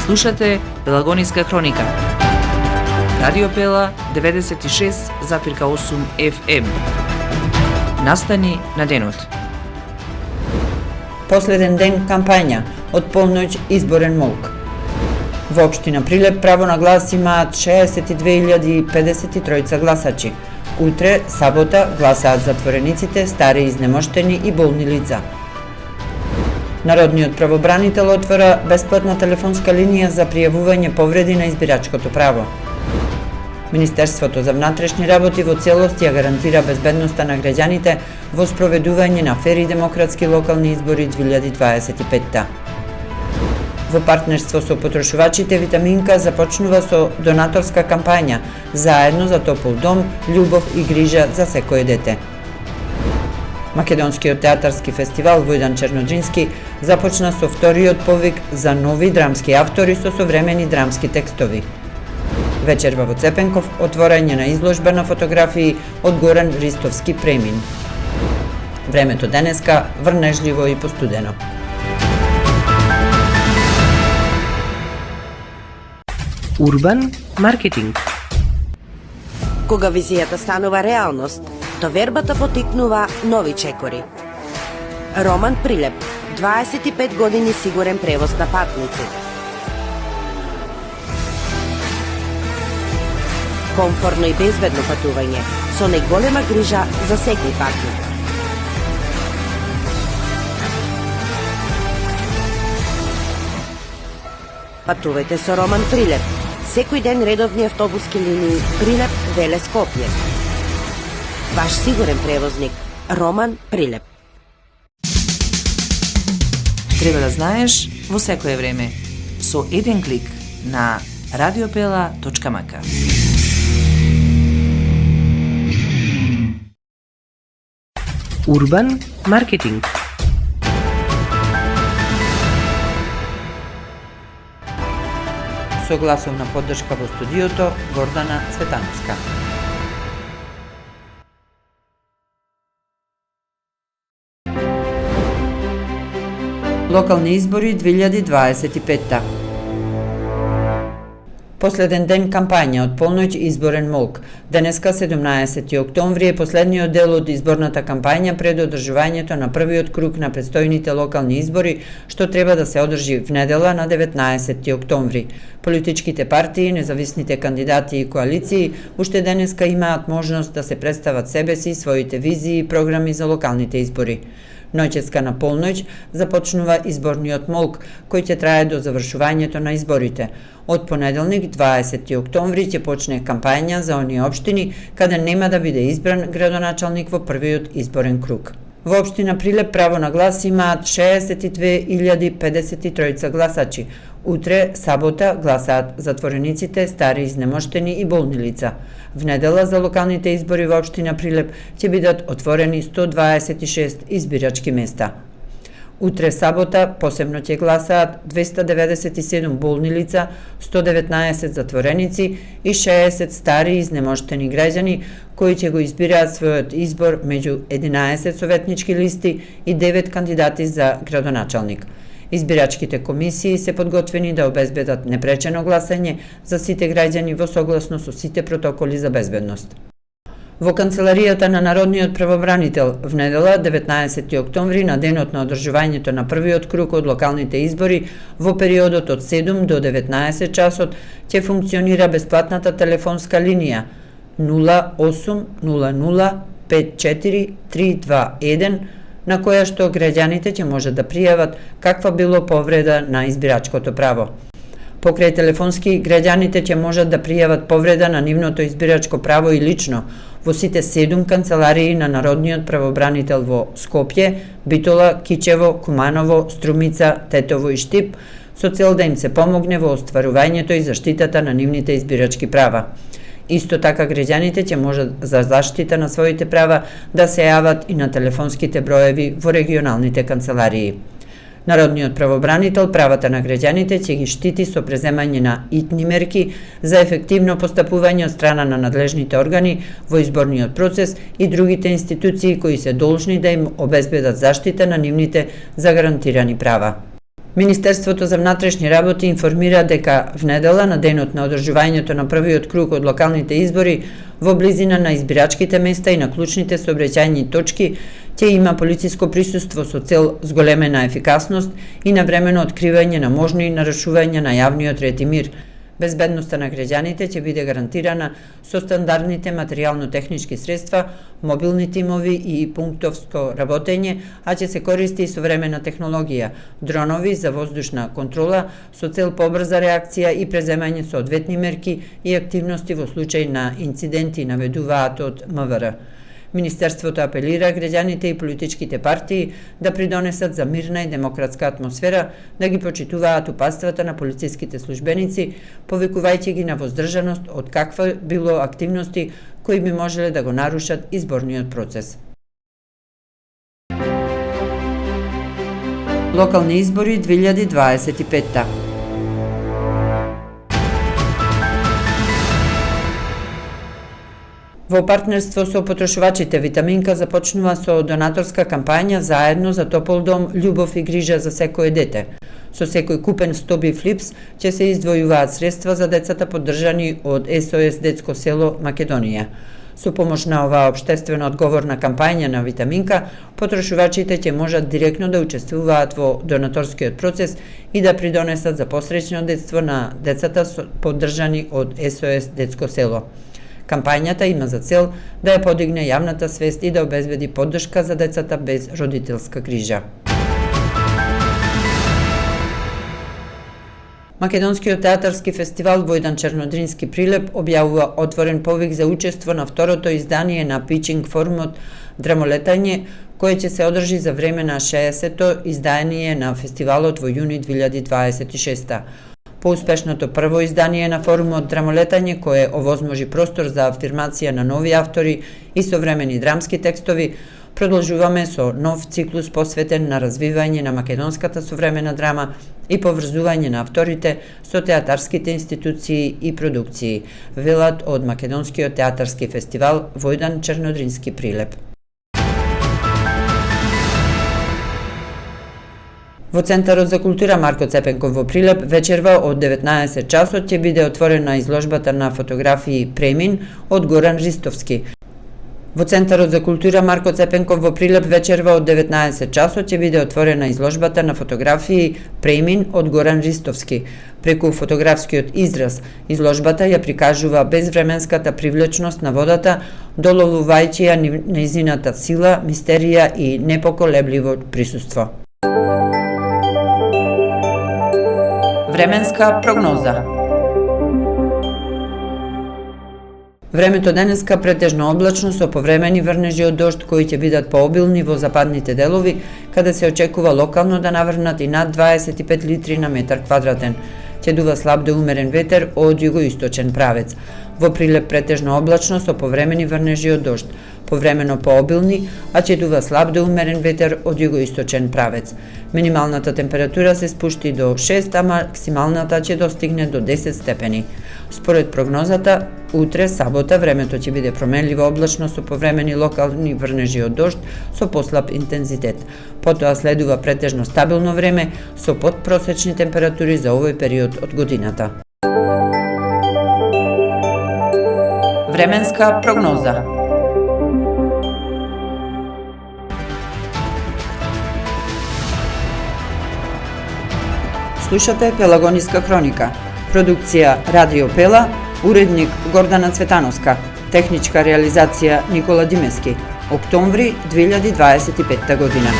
Слушате Пелагониска хроника. Радио Пела 96,8 FM. Настани на денот. Последен ден кампања, од полноќ изборен молк. Во општина Прилеп право на глас имаат 62.053 гласачи. Утре, сабота, гласаат затворениците, стари, изнемоштени и болни лица. Народниот правобранител отвора бесплатна телефонска линија за пријавување повреди на избирачкото право. Министерството за внатрешни работи во целост ја гарантира безбедноста на граѓаните во спроведување на фер и демократски локални избори 2025. Во партнерство со потрошувачите Витаминка започнува со донаторска кампања заедно за топол дом, љубов и грижа за секое дете. Македонскиот театарски фестивал Војдан Черноџински започна со вториот повик за нови драмски автори со современи драмски текстови. Вечерва во Цепенков отворање на изложба на фотографии од Горан Ристовски премин. Времето денеска врнежливо и постудено. Урбан маркетинг. Кога визијата станува реалност, довербата потикнува нови чекори. Роман Прилеп, 25 години сигурен превоз на патници. Комфорно и безбедно патување, со најголема грижа за секој патник. Патувајте со Роман Прилеп. Секој ден редовни автобуски линии Прилеп, Велес, Скопје. Ваш сигурен превозник, Роман Прилеп. Треба да знаеш во секое време со еден клик на radiopela.mk. Урбан маркетинг. Со гласовна поддршка во студиото Гордана Цветановска. Локални избори 2025. Последен ден кампања, од полноќ изборен молк. Денеска 17 октомври е последниот дел од изборната кампања пред одржувањето на првиот круг на предстојните локални избори, што треба да се одржи внедела на 19 октомври. Политичките партии, независните кандидати и коалиции уште денеска имаат можност да се представат себе си, своите визии и програми за локалните избори. Ноќеска на полноќ започнува изборниот молк, кој ќе трае до завршувањето на изборите. Од понеделник, 20 октомври, ќе почне кампања за оние општини каде нема да биде избран градоначалник во првиот изборен круг. Во општина Прилеп право на глас имаат 62.053 гласачи. Утре, сабота, гласаат затворениците, стари, изнемоштени и болни лица. Внедела за локалните избори во општина Прилеп ќе бидат отворени 126 избирачки места. Утре, сабота, посебно ќе гласаат 297 болни лица, 119 затвореници и 60 стари изнемоштени граѓани кои ќе го избираат својот избор меѓу 11 советнички листи и 9 кандидати за градоначалник. Избирачките комисии се подготвени да обезбедат непречено гласање за сите граѓани во согласно со сите протоколи за безбедност. Во канцеларијата на Народниот правобранител внедела 19 октомври на денот на одржувањето на првиот круг од локалните избори во периодот од 7 до 19 часот ќе функционира бесплатната телефонска линија 0800 54 321 на која што граѓаните ќе можат да пријават каква било повреда на избирачкото право. Покрај телефонски, граѓаните ќе можат да пријават повреда на нивното избирачко право и лично во сите 7 канцеларии на Народниот правобранител во Скопје, Битола, Кичево, Куманово, Струмица, Тетово и Штип, со цел да им се помогне во остварувањето и заштитата на нивните избирачки права. Исто така граѓаните ќе можат за заштита на своите права да се јават и на телефонските броеви во регионалните канцеларии. Народниот правобранител правата на граѓаните ќе ги штити со преземање на итни мерки за ефективно постапување од страна на надлежните органи во изборниот процес и другите институции кои се должни да им обезбедат заштита на нивните загарантирани права. Министерството за внатрешни работи информира дека внедела на денот на одржувањето на првиот круг од локалните избори во близина на избирачките места и на клучните сообраќајни точки ќе има полициско присуство со цел зголемена ефикасност и навремено откривање на можни нарушувања на јавниот ред и мир. Безбедноста на граѓаните ќе биде гарантирана со стандардните материјално-технички средства, мобилни тимови и пунктовско работење, а ќе се користи и современа технологија, дронови за воздушна контрола со цел побрза реакција и преземање соодветни мерки и активности во случај на инциденти, наведуваат од МВР. Министерството апелира граѓаните и политичките партии да придонесат за мирна и демократска атмосфера, да ги почитуваат упатствата на полициските службеници, повикувајќи ги на воздржаност од каква било активности кои би можеле да го нарушат изборниот процес. Локални избори 2025. Во партнерство со потрошувачите Витаминка започнува со донаторска кампања заедно за топол дом, љубов и грижа за секое дете. Со секој купен стоби флипс ќе се издвојуваат средства за децата поддржани од СОС Детско село Македонија. Со помош на оваа општествено одговорна кампања на Витаминка, потрошувачите ќе можат директно да учествуваат во донаторскиот процес и да придонесат за посреќно детство на децата поддржани од СОС Детско село. Кампањата има за цел да ја подигне јавната свест и да обезбеди поддршка за децата без родителска грижа. Македонскиот театарски фестивал Војдан Чернодрински прилеп објавува отворен повик за учество на второто издание на Питчинг форумот Драмолетање, кое ќе се одржи за време на 60-то издание на фестивалот во јуни 2026. По успешното прво издание на форумот Драмолетање, кое овозможи простор за афирмација на нови автори и современи драмски текстови, продолжуваме со нов циклус посветен на развивање на македонската современа драма и поврзување на авторите со театарските институции и продукции, велат од Македонскиот театарски фестивал Војдан Чернодрински прилеп. Во Центарот за култура Марко Цепенков во Прилеп вечерва од 19 часот ќе биде отворена изложбата на фотографии Премин од Горан Ристовски. Во Центарот за култура Марко Цепенков во Прилеп вечерва од 19 часот ќе биде отворена изложбата на фотографии Премин од Горан Ристовски. Преку фотографскиот израз, изложбата ја прикажува безвременската привлечност на водата, доловувајќи ја нејзината сила, мистерија и непоколебливо присуство. Временска прогноза. Времето денеска претежно облачно со повремени врнежи од дожд кои ќе бидат пообилни во западните делови, каде се очекува локално да наврнат и над 25 литри на метар квадратен. Ќе дува слаб до умерен ветер од југоисточен правец. Во Прилеп претежно облачно со повремени врнежи од дожд, повремено пообилни, а ќе дува слаб до умерен ветер од југоисточен правец. Минималната температура се спушти до 6, а максималната ќе достигне до 10 степени. Според прогнозата, утре, сабота, времето ќе биде променливо облачно со повремени локални врнежи од дожд со послаб интензитет. Потоа следува претежно стабилно време со подпросечни температури за овој период од годината. Временска прогноза. Слушате Пелагониска хроника. Продукција Радио Пела, уредник Гордана Цветановска, техничка реализација Никола Димески. Октомври 2025 година.